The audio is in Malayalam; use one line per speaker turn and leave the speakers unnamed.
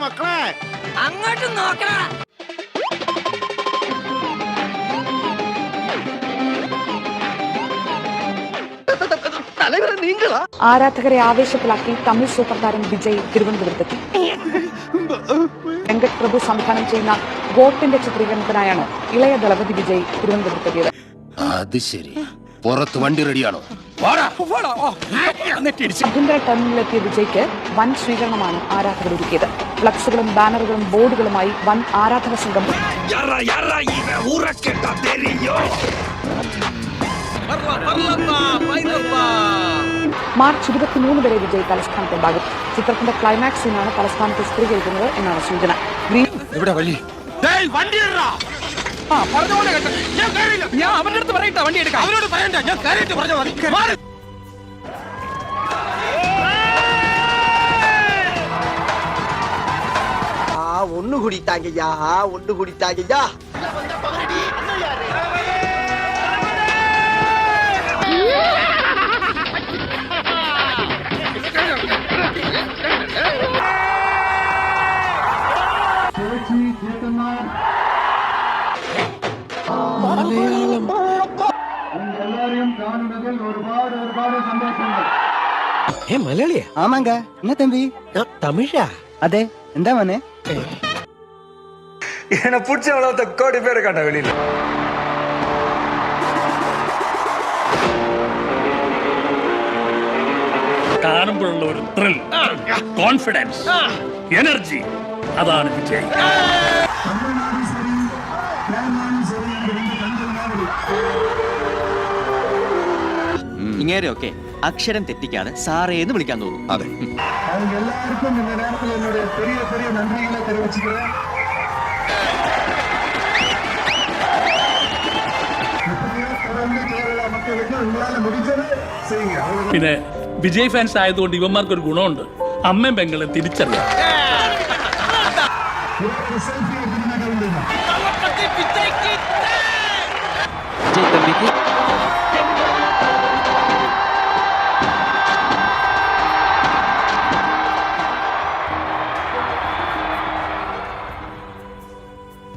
മക്കളെ
അങ്ങോട്ട് നോക്കണ.
ആരാധകരെ ആവേശത്തിലാക്കി തമിഴ് സൂപ്പർ താരം വിജയ് തിരുവനന്തപുരത്തെത്തി. വെങ്കട് പ്രഭു സംവിധാനം ചെയ്യുന്ന ഗോട്ടിന്റെ ചിത്രീകരണത്തിനായാണ് ഇളയ ദളപതി വിജയ് തിരുവനന്തപുരത്തെത്തിയത്.
അത് ശരി, പുറത്ത് വണ്ടി റെഡിയാണോ?
ആഭ്യന്തര ടെർമിനലിലെത്തിയ വിജയ്ക്ക് വൻ സ്വീകരണമാണ് ആരാധകർ ഒരുക്കിയത്. ഫ്ലക്സുകളും ബാനറുകളും ബോർഡുകളുമായി വൻ ആരാധക സംഘം മാർച്ച് 23 വരെ വിജയ് തലസ്ഥാനത്തുണ്ടാകും. ചിത്രത്തിന്റെ ക്ലൈമാക്സ് സീനാണ് തലസ്ഥാനത്ത് ചിത്രീകരിക്കുന്നത് എന്നാണ് സൂചന.
ഞാൻ അവന്റെ അടുത്ത് പറയട്ടെ, വണ്ടി എടുക്കാം. അവരോട് പറയണ്ട, ഞാൻ കാര്യമായിട്ട് പറഞ്ഞാൽ മതി.
ஒண்ணு குடித்தாங்கய்யா, ஒண்ணு குடித்தாங்கய்யா. மலையாளியா? ஆமாங்க. என்ன தம்பி? தமிழா? அதே. എന്താ മോനെ?
என்ன பிடிச்ச வளர்த்த கோடி பேர் இருக்காண்டா வெளியில.
കാണുമ്പോഴുള്ള ഒരു ത്രിൽ, കോൺഫിഡൻസ്, എനർജി, അതാണ് വിജയ്.
ഇങ്ങനെയൊക്കെ അക്ഷരം തെറ്റിക്കാതെ സാറേ എന്ന് വിളിക്കാൻ തോന്നും.
അതെ,
എല്ലാവർക്കും இந்த நேரத்தில் என்னுடைய பெரிய பெரிய நன்றிகளை தெரிவிச்சுக்கிறேன். தொடர்ந்து கேரள மக்களுக்கு உங்களால முடிஞ்சதை செய்யுங்க.
പിന്നെ വിജയ് ഫാൻസ് ആയതുകൊണ്ട് ഇവന്മാർക്കൊരു ഗുണമുണ്ട്, അമ്മയും പെങ്ങളെ തിരിച്ചറിയാം.
സെൽഫി എടുക്കുന്ന
വിജയ് തമ്പിക്ക്